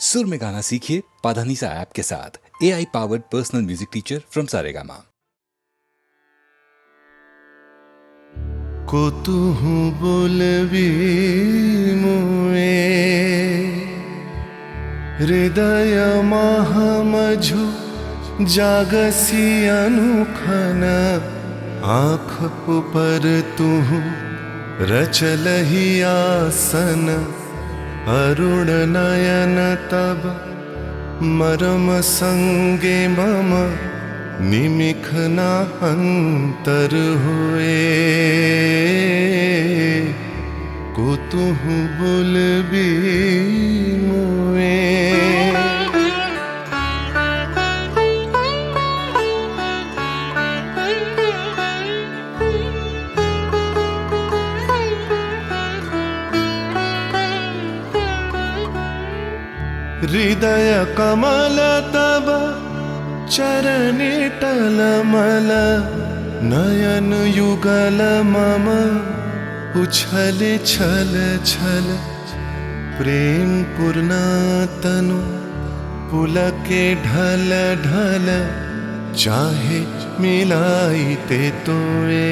सुर में गाना सीखिए पाधानीसा ऐप के साथ। AI powered personal music teacher from Saregama. को तुहु बोलबी मुए हृदय महामझु जागसी अनुखन आँख ऊपर तुहु रचलहि आसन अरुण नयन तब मरम संगे मम निमिख ना अंतर हुए को तुहु बोलबी मुए हृदय कमल तब चरणे टलमल नयन युगल मम उछल छल छल प्रेम पूर्ण तनु पुलके ढल ढल चाहे मिलाइते तोए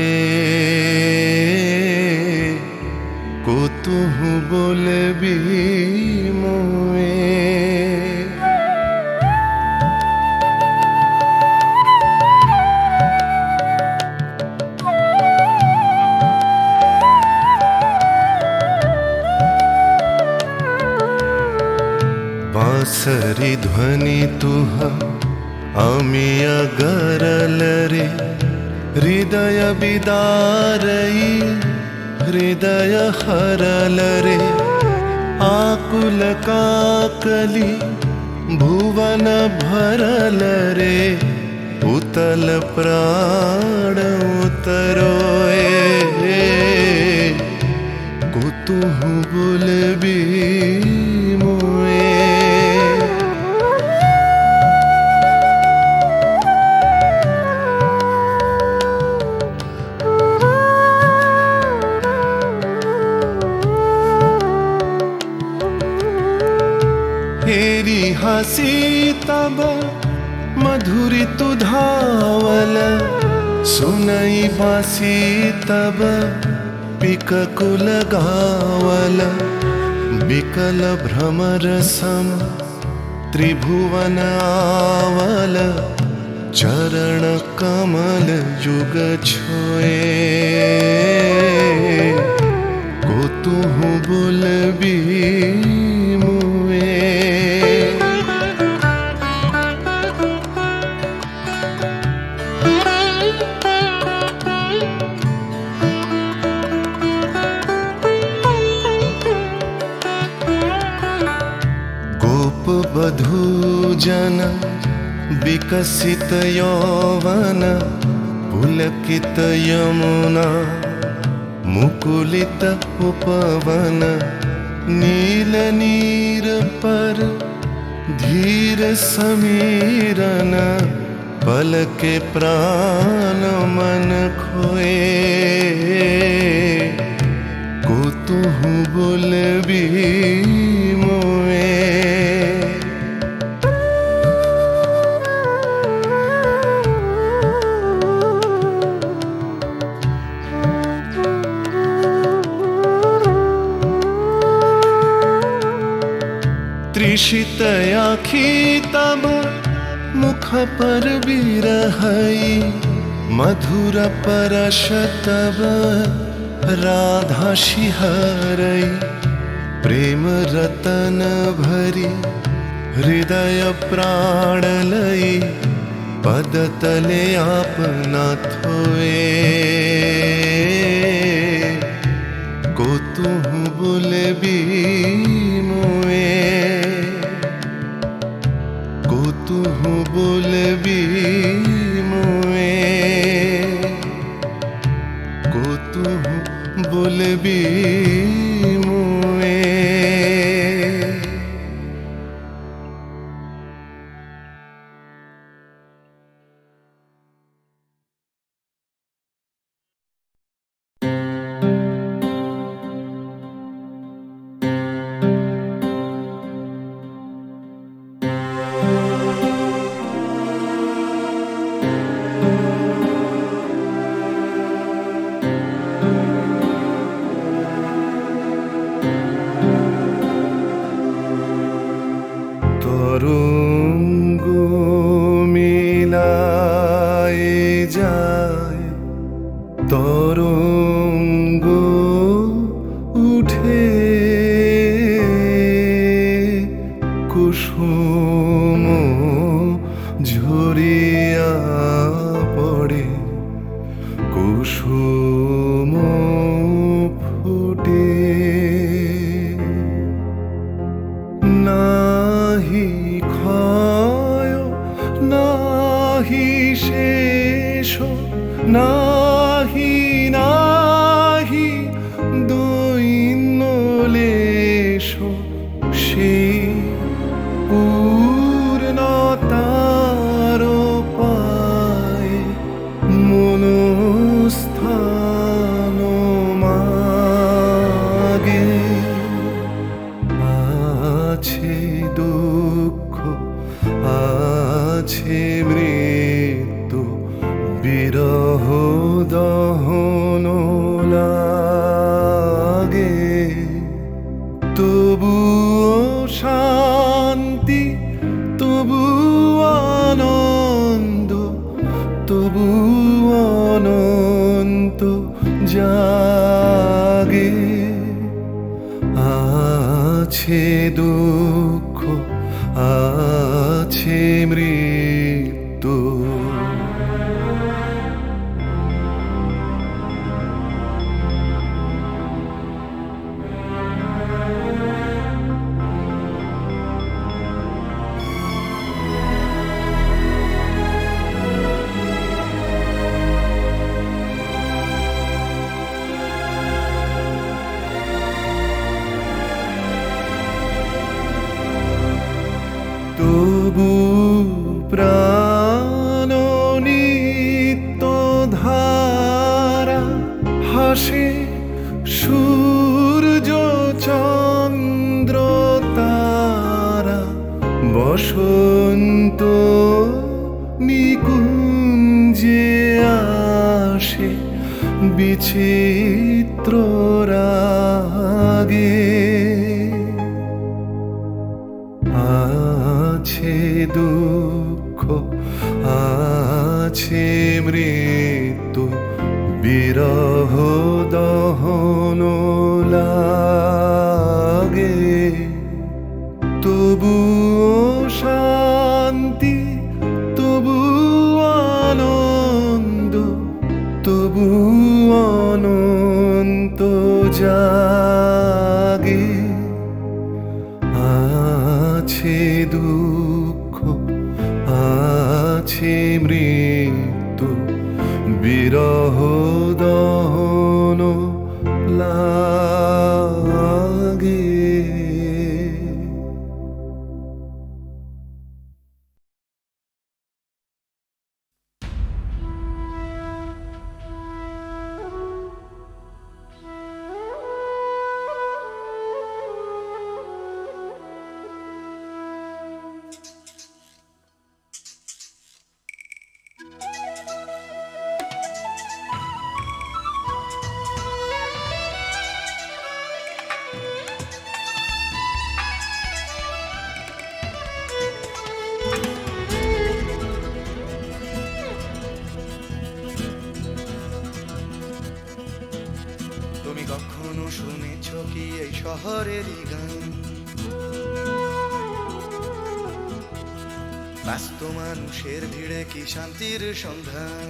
को तुहु बोलबी मुए बांसरी ध्वनि तुह अमिय गरल रे हृदय बिदारई हृदय हरल रे आकुल काकली भुवन भरल रे उतल प्राण उतरोए को तुहु बोलबी मुए हेरी हसी तब मधुरी तु धावल सुनई बासी तब पिक कुल गावल बिकल भ्रमर सम त्रिभुवन आवल चरण कमल युग छोए को तुहु बोलबी मुए बधू जन विकसित यौवन पुलकित यमुना मुकुलित उपवन नील नीर पर धीर समीरन पल के प्राण मन खोए को तुहु बोलबी मुए त्रिषित आँखी तब मुख पर बिरहई मधुर परश तब राधा शिहरई प्रेम रतन भरी हृदय प्राण लई पद तले आपना थोए को तुहु बोलबी मुए को तुहु बोलबी मुए को तुहु बोलबी मुए তরঙ্গ মিলায় যায়, তরঙ্গ উঠে কুসুম ঝরিয়া পড়ে, কুসুম ফুটে। নাহি ক্ষয় নাহি শেষ, নাহি নাহি দৈন্য লেশ, সেই পূর্ণতার পায় মনস্থান মাগে। আছে দুঃখ আছে মৃত্যু, বিরহ দহন লাগে, তবুও শান্তি তবু আনন্দ, তবু অনন্ত জাগে। আছে দুঃখ আছে মৃত্যু। তবু প্রাণ নিত্য ধারা, হাসে সূর্য চন্দ্র তারা, বসন্ত নিকুঞ্জে আসে বিচিত্র রাগে। আছে দুঃখ আছে মৃত্যু, বিরহ দহন লাগে, তবুও শান্তি তবু আনন্দ, তবু অনন্ত জাগে। আছে দুঃখ আছে মৃত্যু, বিরহ দহন লাগে। তুমি কখনো শুনেছ কি এই শহরেরই গান? ব্যস্ত মানুষের ভিড়ে কি শান্তির সন্ধান?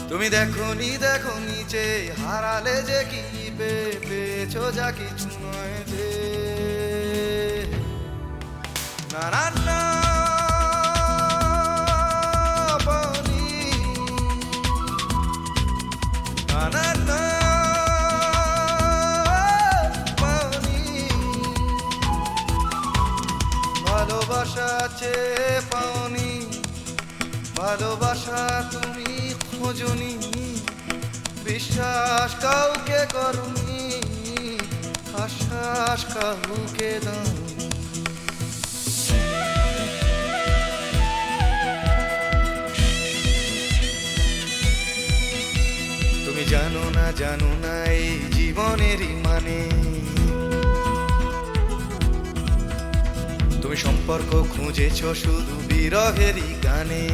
তুমি দেখনি দেখনি যে হারালে যে কি পেয়েছো যা কিছু নয় যে। না না না পানি, না না না পানি, ভালোবাসা চেয়ে পাওনি, ভালোবাসা তুমি খোঁজনি, বিশ্বাস কাউকে করনি, আশ্বাস কাউকে দাওনি। তুমি জানো না এই জীবনেরই মানে, সম্পর্ক খুঁজেছ শুধু বিরহেরই গানে,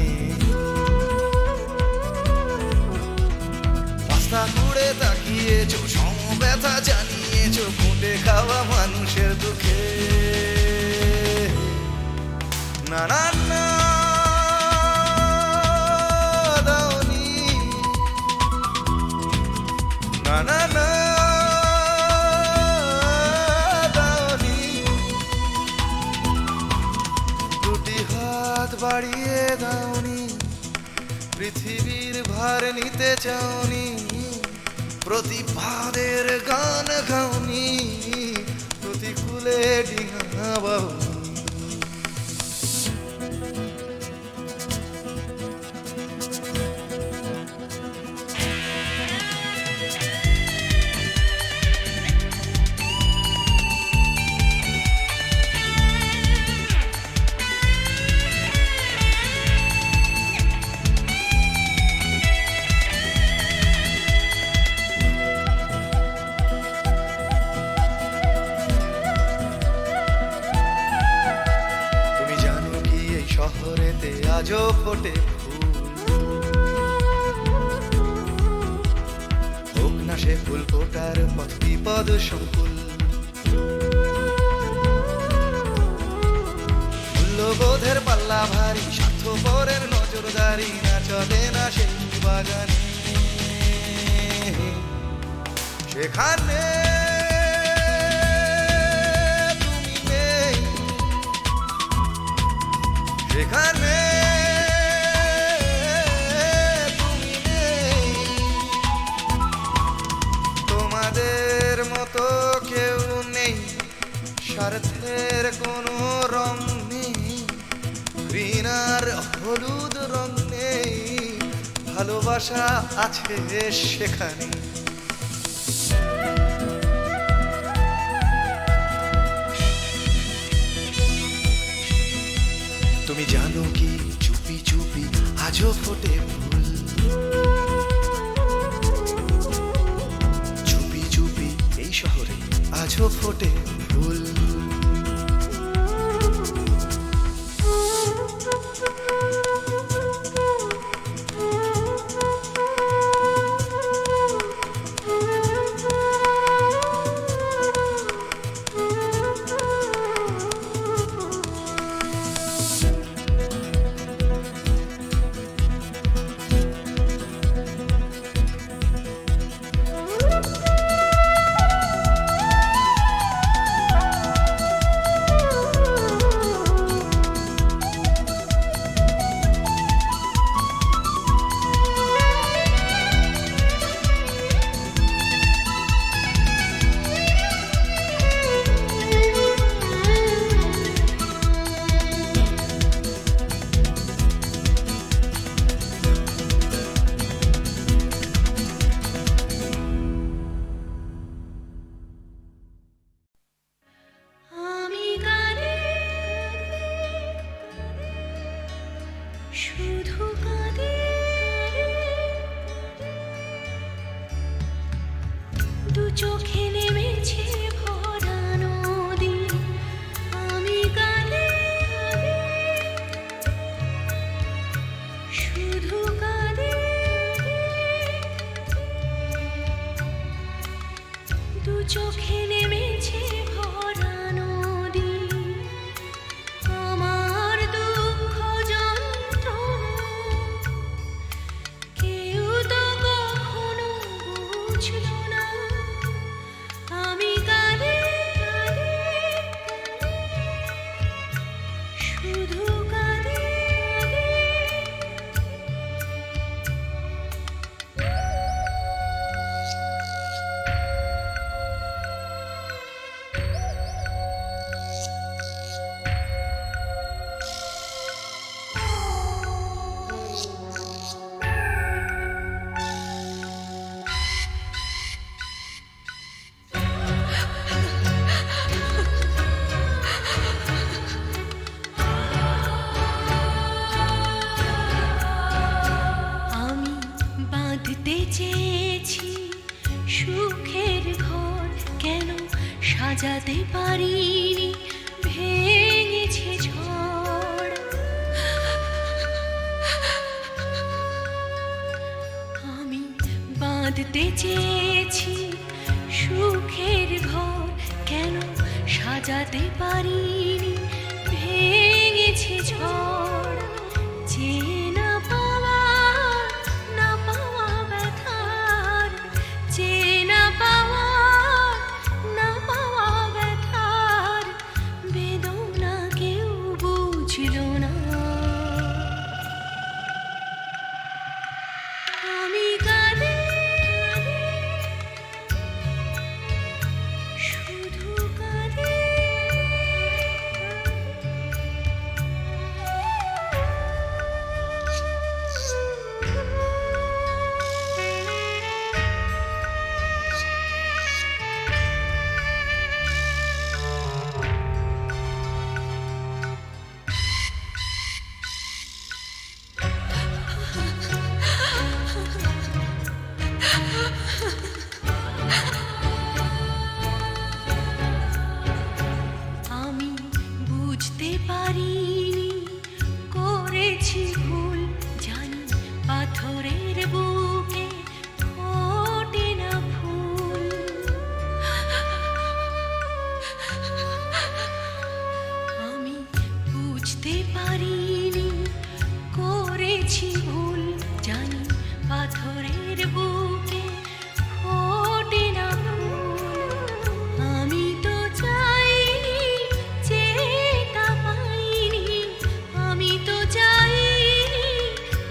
রাস্তা ঘুরে তাকিয়েছ সমব্যথা জানিয়েছ ফুটে খাওয়া মানুষের দুঃখে। না না না দাওনি, না না না দাওনি, দুটি হাত বাড়িয়ে দাওনি, পৃথিবীর ভার নিতে চাওনি, প্রতিবাদের গান গাওনি, প্রতিকূলে ডিঙা বাউনি। শহরেতে আজও ফোটে ফুল, হোক না সে ফুল ফোটার পথ বিপদ সংকুল। মূল্যবোধের পাল্লা ভারী, স্বার্থপরের নজরদারি না চলে না সেই বাগানে, সেখানে সেখানে তুমি নেই, তোমাদের মতো কেউ নেই, স্বার্থের কোনো রং নেই, ঘৃণার হলুদ রং নেই, ভালোবাসা আছে সেখানে। তুমি জানো কি চুপি চুপি আজও ফোটে ফুল, চুপি চুপি এই শহরে আজও ফোটে ফুল। শুধু কাঁদে দু চোখে নেমেছে ভরা নদী, আমি কাঁদে শুধু কাঁদে দু চোখে নেমেছে ভরা নদী, আমার দুঃখ যন্ত্রণা কেউ তো কখনো বুঝলো না, আমি কাঁদে শুধু কাঁদে। চেয়েছি সুখের ঘর, কেন সাজাতে পারিনি, ভেঙেছে ঝড়। বাঁধতে চেয়েছি সুখের ঘর, কেন সাজাতে পারিনি, ভেঙেছে ঝড়। চেনা পাওয়া না পাওয়া ব্যথার, চেনা পাওয়া না পাওয়া ব্যথার বেদনা কেউ বুঝল না। আমি কাঁদি শুধু কাঁদি। আমি বুঝতে পারিনি করেছি ভুল, জানি পাথরের বুকে ফোটে না ফুল। আমি বুঝতে পারিনি করেছি ভুল, জানি পাথরের বুকে ফোটে না ফুল। আমি তো চাইনি যেটা পাইনি, আমি তো চাইনি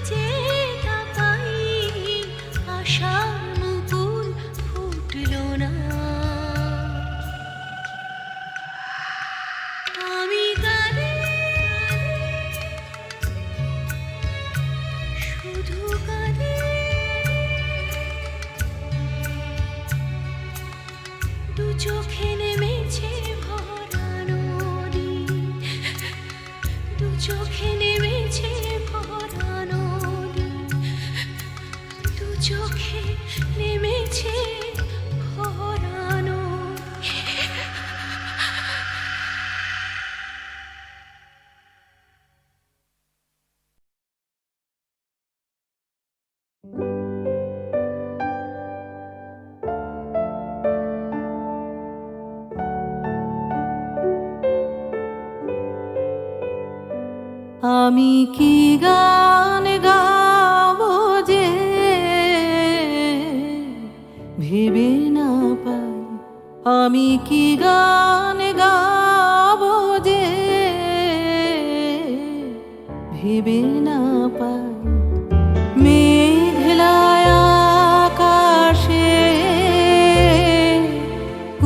যেটা পাইনি, আশার মুকুল ফুটল না। আমি কাঁদি শুধু কাঁদি। দু চোখে নেমেছে ভরা নদী, দু চোখে নেমেছে ভরা নদী, দু চোখে নেমেছে ভরা নদী। আমি কি গান গাবো যে ভেবে না পাই, আমি কি গান গাবো যে ভেবে না পাই। মেঘলায় আকাশে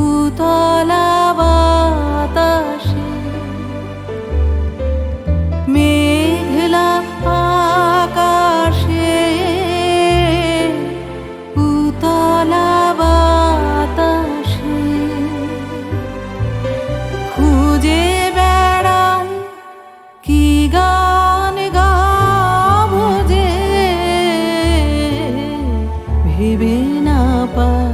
উতলা বাতাসে, মেঘলা আকাশে উতলা বাতাসে খুঁজে বেড়াই কি গান গাবো যে ভেবে না পাই।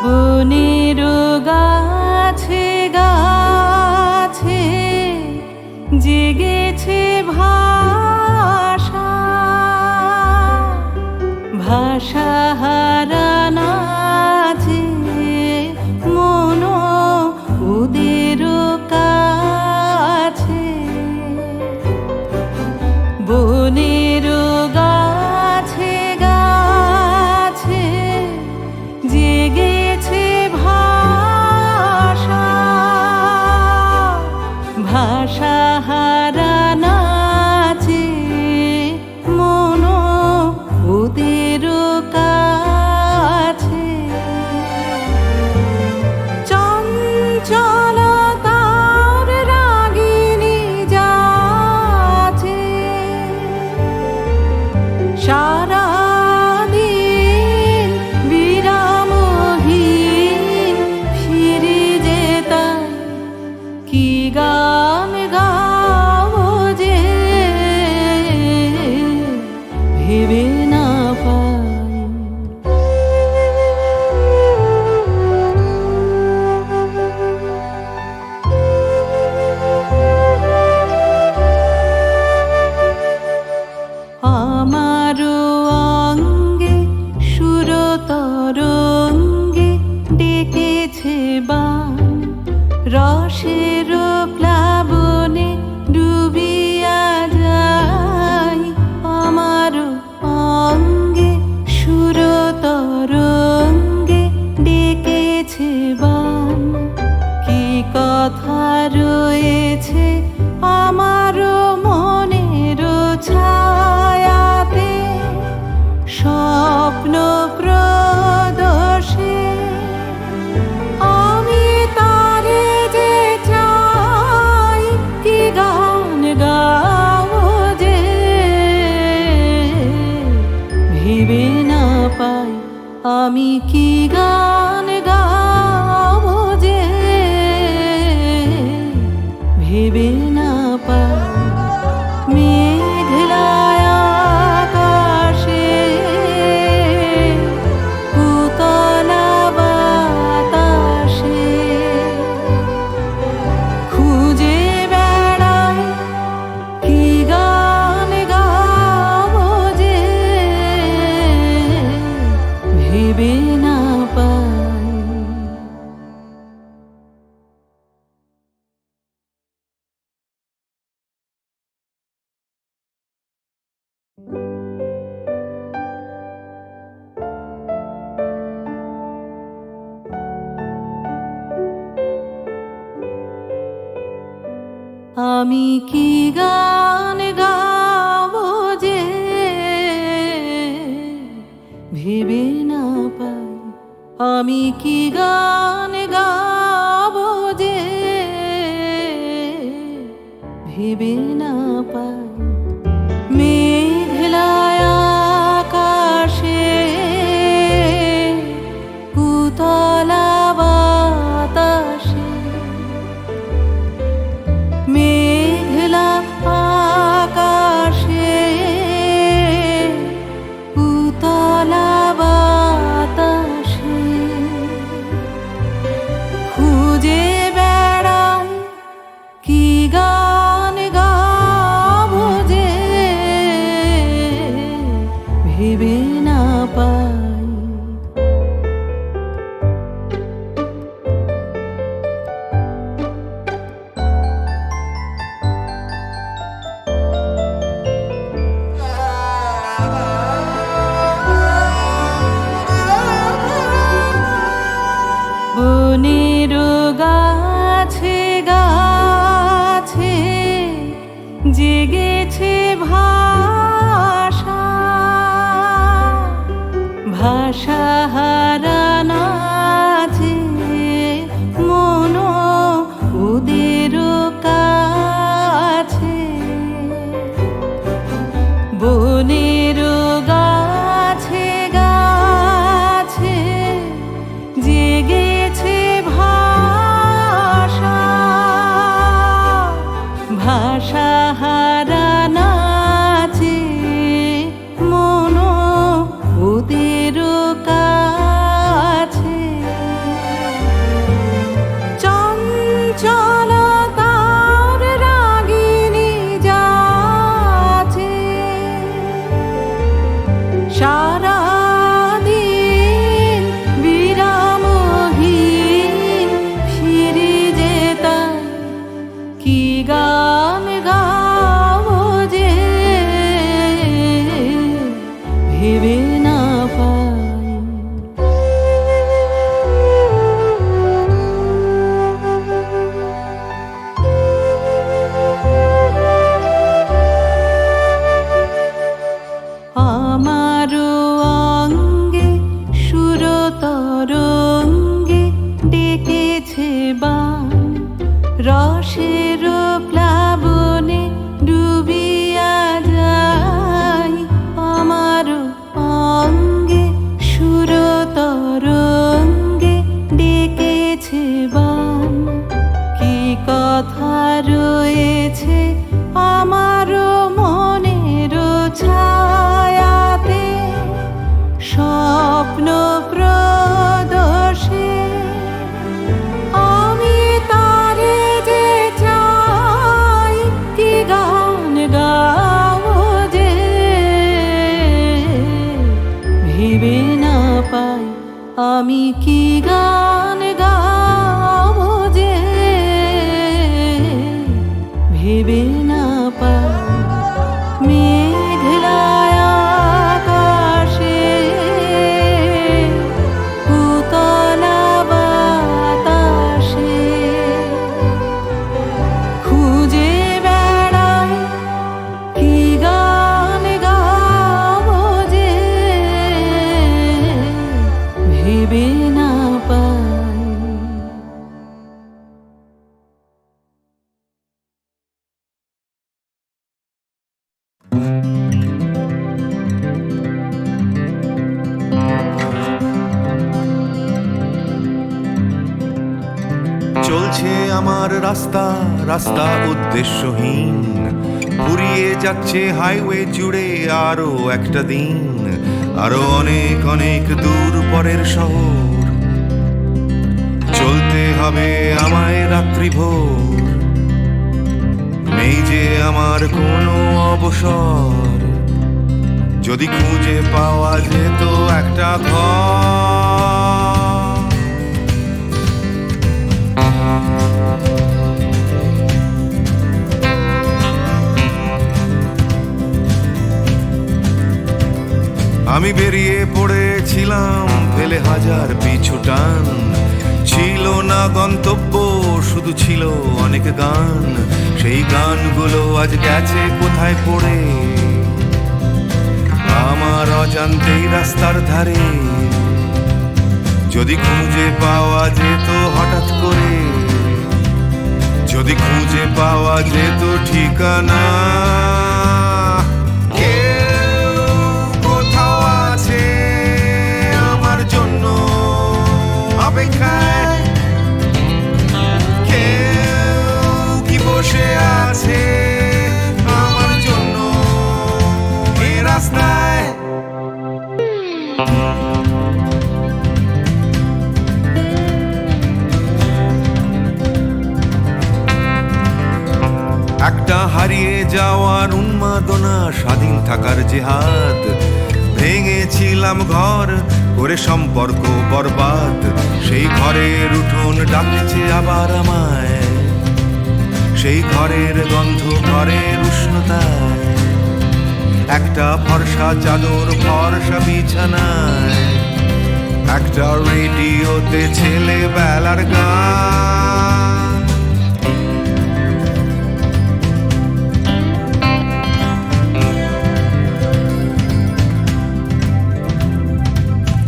বনের গাছে গাছে জেগেছে ভাষা, ভাষা হারানা যে মন ওদের কাছে। বনের গাছে গাছে জেগেছে ভাষা, ডেকেছে বান, কি কথা রয়েছে আমার মনের ছায়াতে, স্বপ্ন প্রদোষে আমি তারে যে চাই, কি গান গাও যে ভেবে না পাই আমি, কি গান গাও যে ভেবে না পাই। মেঘলায় আকাশে উতলা বাতাসে খুঁজে বেড়াই, কি গান গাও যে ভেবে না পাই। আমি কি গান গাবো যে ভেবে না পাই, আমি কি গান গাবো যে ভেবে না পাই। মেঘলায় আকাশে উতলা বাতাসে, মেঘলা আকাশে উতলা বাতাসে খুঁজে বেড়াই, কি গান গাবো যে ভেবে না পাই। বনের গাছে গাছে জেগেছে ভাষা, ভাষা হারানো আছে মন ওদের কাছে। বনের গাছে গাছে জেগেছে ভাষা, ভাষা হারানো আছে মন ওদের কাছে। চঞ্চলতার রাগিনী যাচ্ছে সারাদিন বিরামহীন ফিরে যেতাম, কি গান গাবো যে ভেবে না পাই। আমারও অঙ্গে সুরতরঙ্গে ডেকেছে বান, রসের প্লাবনে ডুবিয়া যাই। আমারও অঙ্গে সুরতরঙ্গে ডেকেছে বান, কি কথা রয়েছে আমারও মনের ছায়াতে, স্বপ্ন প্রদোষে আমি তারে যে চাই, কি গান গাবো যে ভেবে না পাই। আমি কি গান গাবো যে ভেবে না পাই। মেঘলায় আকাশে উতলা বাতাসে চলছে আমার রাস্তা রাস্তা উদ্দেশ্যহীন, ফুরিয়ে যাচ্ছে হাইওয়ে জুড়ে আরো একটা দিন, আরো অনেক অনেক দূর পরের শহর। চলতে হবে আমায় রাত্রি ভোর, নেই যে আমার কোনো অবসর। যদি খুঁজে পাওয়া যেত একটা ঘর, আমি বেরিয়ে পড়েছিলাম ফেলে হাজার পিছু টান। ছিল না গন্তব্য, শুধু ছিল অনেক গান। সেই গানগুলো আজ গেছে কোথায় পড়ে, আমার অজান্তেই রাস্তার ধারে। যদি খুঁজে পাওয়া যেত হঠাৎ করে, যদি খুঁজে পাওয়া যেত ঠিকানা। কেউ কোথাও আছে আমার জন্য অপেক্ষায়, কেউ কি বসে আছে আমার জন্য এই রাস্তায়। একটা হারিয়ে যাওয়ার উন্মাদনা, স্বাধীন থাকার জেহাদ। ভেঙেছিলাম ঘর করে সম্পর্ক বরবাদ, সেই ঘরের উঠোন ডাকছে আবার আমায়। সেই ঘরের গন্ধ, ঘরের উষ্ণতায়, একটা ফর্সা চাদর, ফর্সা বিছানায়, একটা রেডিওতে ছেলেবেলার গান।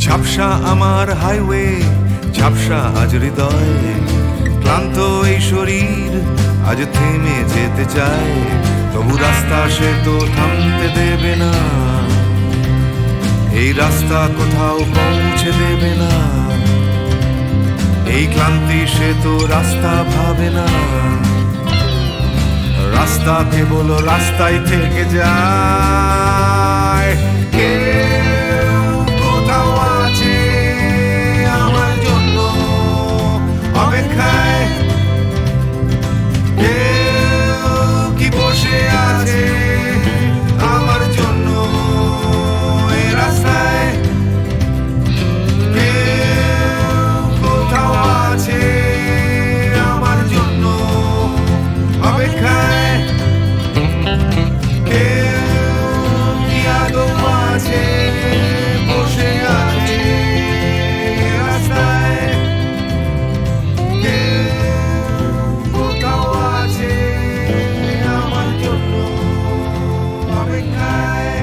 ঝাপসা আমার হাইওয়ে, ঝাপসা আজ হৃদয়। ক্লান্ত এই শরীর আজ থেমে যেতে চায়, তবু রাস্তা সে তো থামতে দেবে না। এই রাস্তা কোথাও পৌঁছে দেবে না। এই ক্লান্তি সে তো রাস্তা ভাবে না। রাস্তা কেবল রাস্তায় থেকে যায়। কেউ কোথাও আছে আমার জন্য অপেক্ষায়, কেউ কি বসে আছে আমার জন্য এই রাস্তায়। কেউ কোথাও আছে আমার জন্য অপেক্ষায়, কেউ কি আদৌ আছে বসে আছে রাস্তায়। কেউ কোথাও আছে আমার জন্য অপেক্ষায়,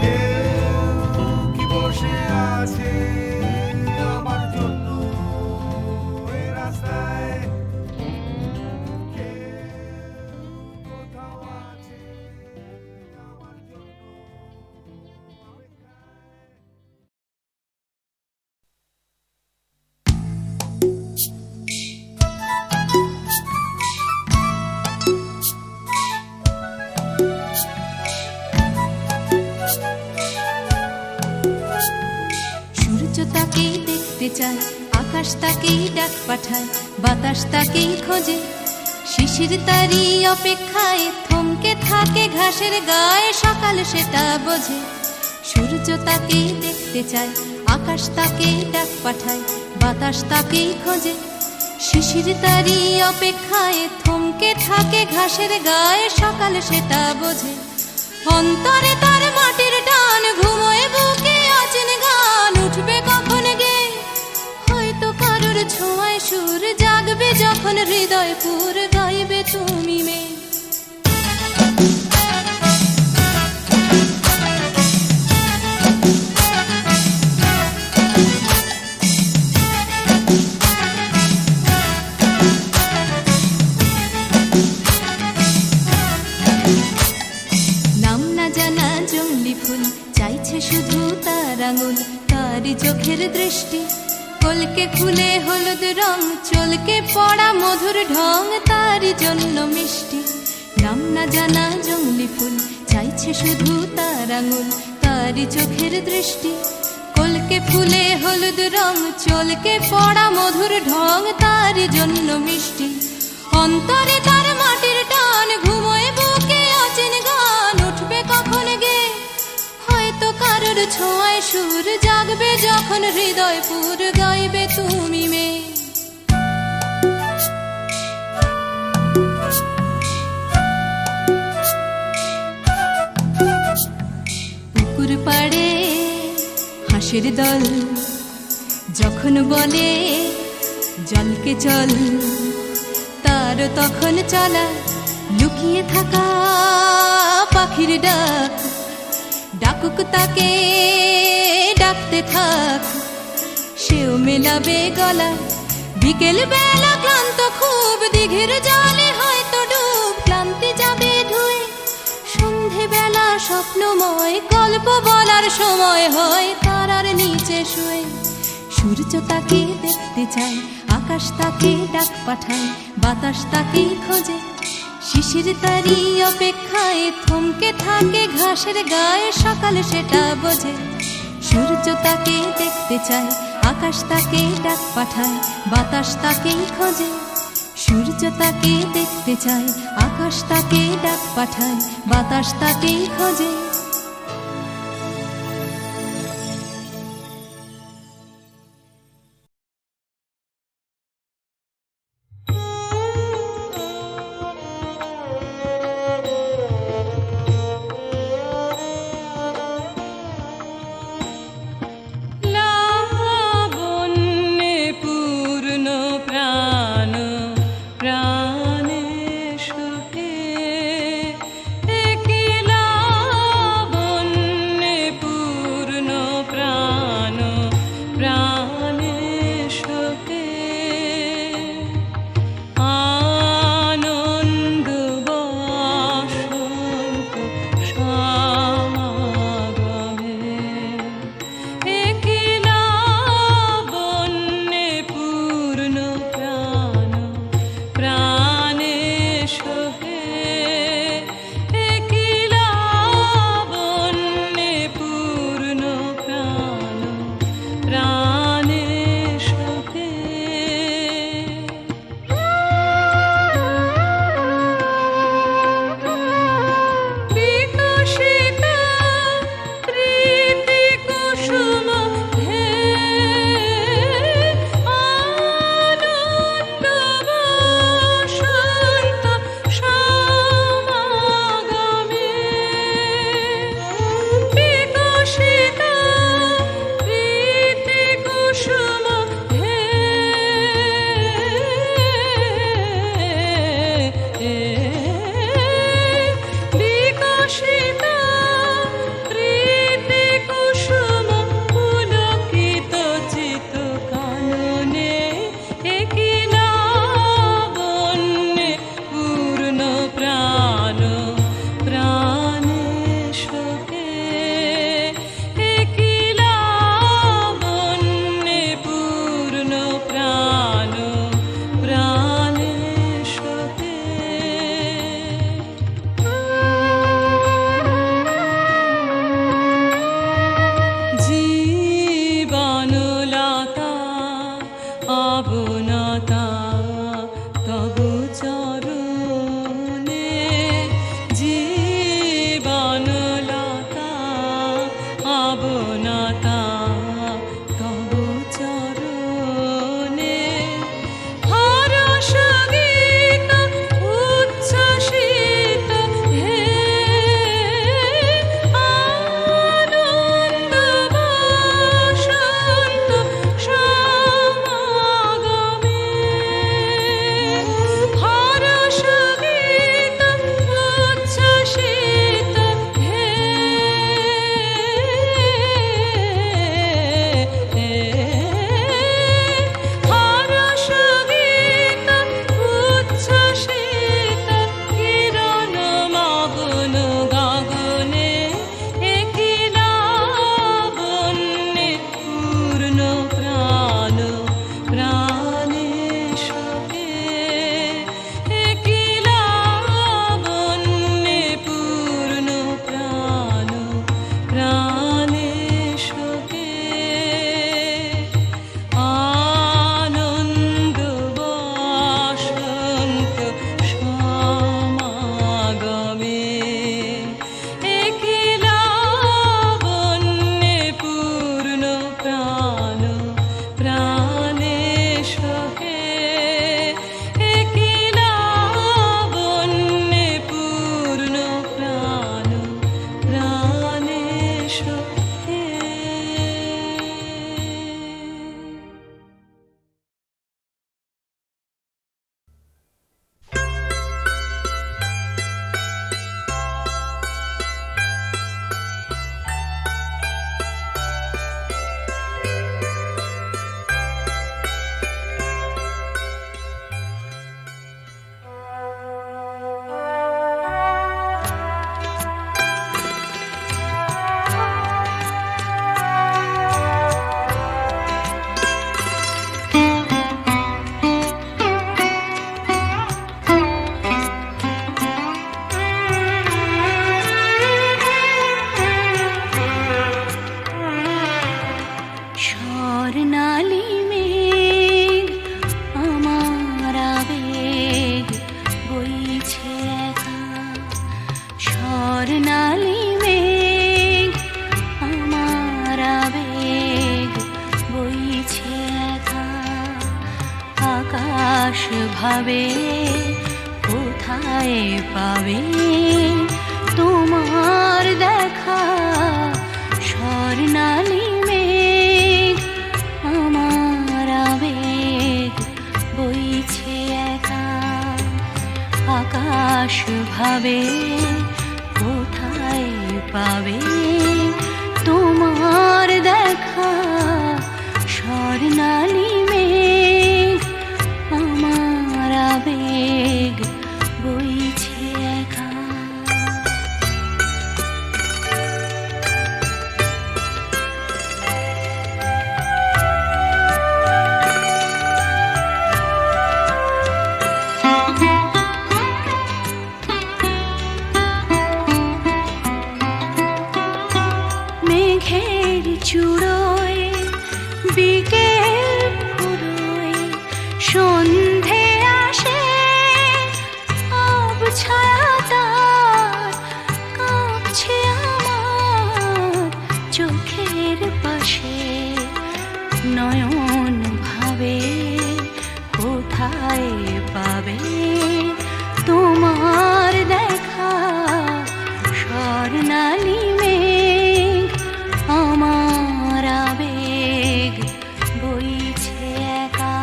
কেউ কি বসে আছে আমার জন্য এই রাস্তায়। কেউ কোথাও আছে আমার জন্য অপেক্ষায়। সূর্য তাকেই দেখতে চায়, আকাশ তাকেই ডাক পাঠায়, বাতাস তাকেই খোঁজে। শিশির তারই অপেক্ষায় থমকে থাকে ঘাসের গায়ে, সকাল সেটা বোঝে। সূর্য তাকেই দেখতে চায়, আকাশ তাকেই ডাক পাঠায়, বাতাস তাকেই খোঁজে। শিশির তারই অপেক্ষায় থমকে থাকে ঘাসের গায়ে, সকাল সেটা বোঝে। অন্তরে তার মাটির টান, ঘুমোয় বুকে আছেন গান, উঠবে কখন গে হয়তো কারোর ছোঁয়ায় সুর, জাগবে যখন হৃদয় পুর, গাইবে তুমি মেয়ে। নাম না জানা জঙ্গলি ফুল চাইছে শুধু তার আঙুল, তারই চোখের দৃষ্টি। কলকে ফুলে হলুদ রং চলকে পড়া মধুর ঢং তারই জন্য মিষ্টি নাম না জানা জংলি ফুল চাইছে শুধু তার আঙুল তারই চোখের দৃষ্টি কলকে ফুলে হলুদ রং চলকে পড়া মধুর ঢং তারই জন্য মিষ্টি অন্তরে তার মাটির টান ঘুমোয় বুকে অচেন গান উঠবে কখন গে হয়তো কারোর ছোঁয়ায় সুর জাগবে যখন হৃদয় পুর গাইবে তুমি মেয়ে পুকুর পাড়ে হাঁসের দল যখন বলে জলকে চল তার তখন চলা লুকিয়ে থাকা পাখির ডাক ডাকুক তাকে ডাকতে থাক সেও মেলাবে গলা বিকেল বেলা ক্লান্ত খুব দিঘির জলে হয়তো ডুব ক্লান্তি যাবে ধুয়ে সন্ধে বেলা স্বপ্নময় গল্প বলার সময় হয় তারার নিচে শুয়ে সূর্য তাকে দেখতে চায় আকাশ তাকে ডাক পাঠায় বাতাস তাকে খোঁজে শিশির তারি অপেক্ষায় থমকে থাকে ঘাসের গায়ে সকাল সেটা বোঝে সূর্য তাকে দেখতে চায় আকাশ তাকে ডাক পাঠায় বাতাস তাকে খোঁজে সূর্য তাকে দেখতে চায় আকাশ তাকে ডাক পাঠায় বাতাস তাকে খোঁজে আকাশ ভাবে কোথায় পাবে তোমার দেখা স্বর্ণালী মেঘ আমার আবেগ বইছে একা আকাশ ভাবে কোথায় পাবে তোমার দেখা স্বর্ণালী মেঘ আমার আবেগ বইছে একা মেঘের চূড়োয় বিকেল ফুরোয় সন্ধে আসে ছায়া তার কাঁপছে আমার চোখের পাশে নয়ন ভাবে কোথায় পাবে তোমার দেখা স্বর্ণালী মেঘ আমার আবেগ বইছে একা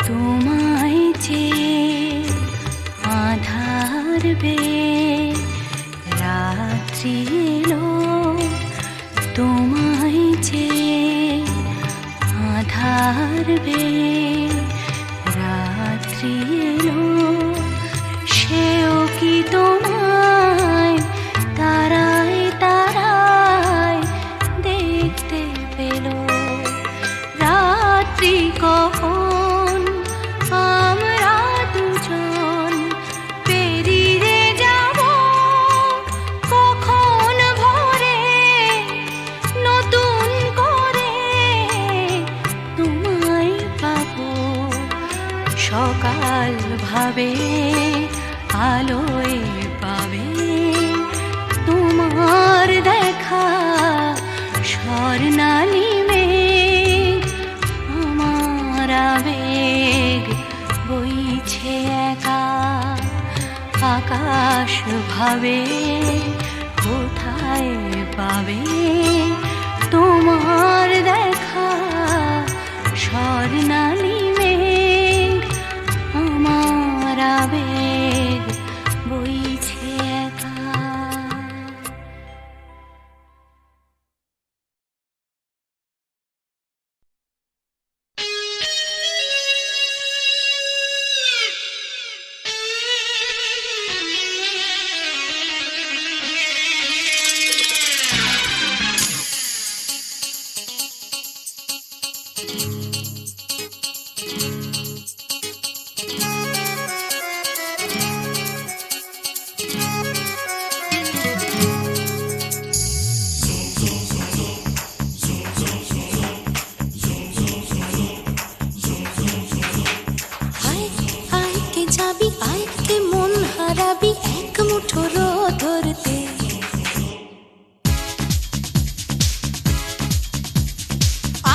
তোমায় চেয়ে আধার বেয়ে রাত্রি এলো তোমায় চেয়ে আধার বেয়ে রাত্রি এলো সেও কি তোমায় তারায় তারায় দেখতে পেল রাত্রি কখন আমরা দুজন পেরিয়ে যাব কখন ভোরে নতুন করে তোমায় পাবো সকাল ভাবে আলোয় পাবে তোমার দেখা স্বর্ণালী মেঘ আমার আবেগ বইছে একা আকাশ ভাবে কোথায় পাবে তোমার দেখা স্বর্ণালী মেঘ আমার আবেগ বইছে একা যাবি আয় কে মন হারাবি এক মুঠো ধরতে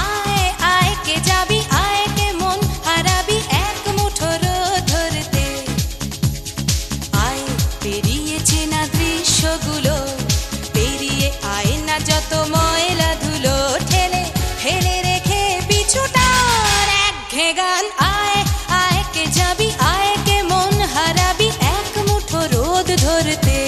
আয় আয় কে যাবি আয় কে মন হারাবি এক মুঠো ধরতে আয় পেরিয়েছে না দৃশ্যগুলো পেরিয়ে আয় না যত ময়লা ধুলো ঠেলে ফেলে রেখে পিছুটার একঘে গান আয় আয় কে যাবি আয় কে মন হারাবি এক মুঠো রোদ ধরতে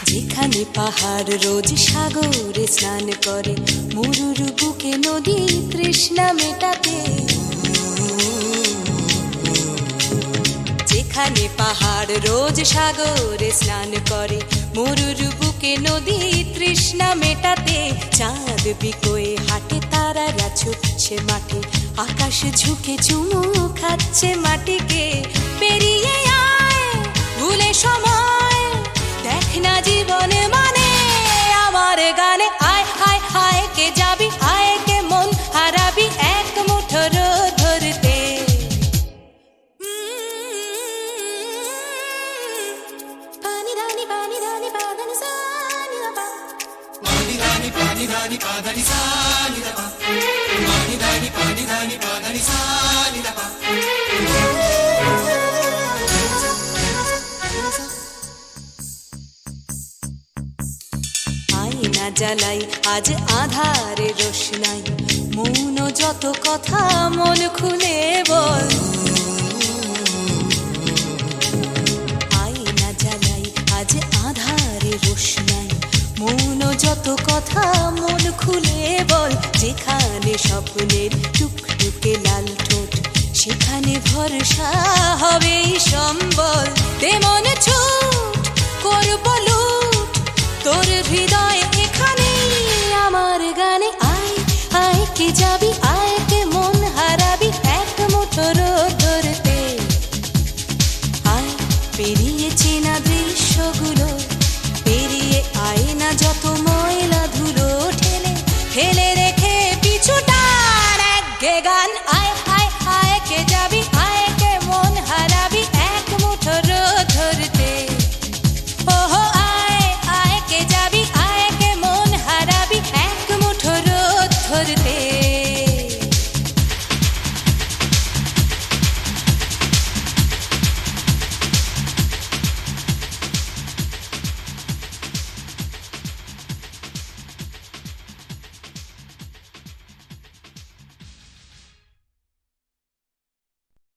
যেখানে পাহাড় রোজ সাগরে স্নান করে মরুর বুকে নদী তৃষ্ণা মেটাতে যেখানে পাহাড় রোজ সাগরে স্নান করে, মরুর বুকে নদী তৃষ্ণা মেটাতে, চাঁদ বিকোয়ে হাটে তারারা ছুটছে মাঠে, আকাশ ঝুঁকে চুমু খাচ্ছে মাটিকে। পেরিয়ে আয় ভুলে সময়, দেখ না জীবনে মানে আমার গানে। আয় হায় হায় কে যাবি, আয় কে মন হারাবি এক মুঠো রোদ ধরতে। পানি রানি পাদানি সানি রা পা, পানি রানি পাদানি সানি রা পা, পানি রানি পাদানি সানি রা পা। আয়না জ্বালাই আজ আধারে রোশনাই, মৌন যত কথা মন খুলে বল। আয়না জ্বালাই আজ আধারে রোশনাই, মৌন যত কথা মন খুলে বল। যেখানে স্বপ্নের টুকটুকে লাল ঠোঁট, সেখানে ভরসা হবে সম্বল। তেমন ছুট করব লুট তোর হৃদয় এখানে আমার গানে। আয় আয় কে যাবি,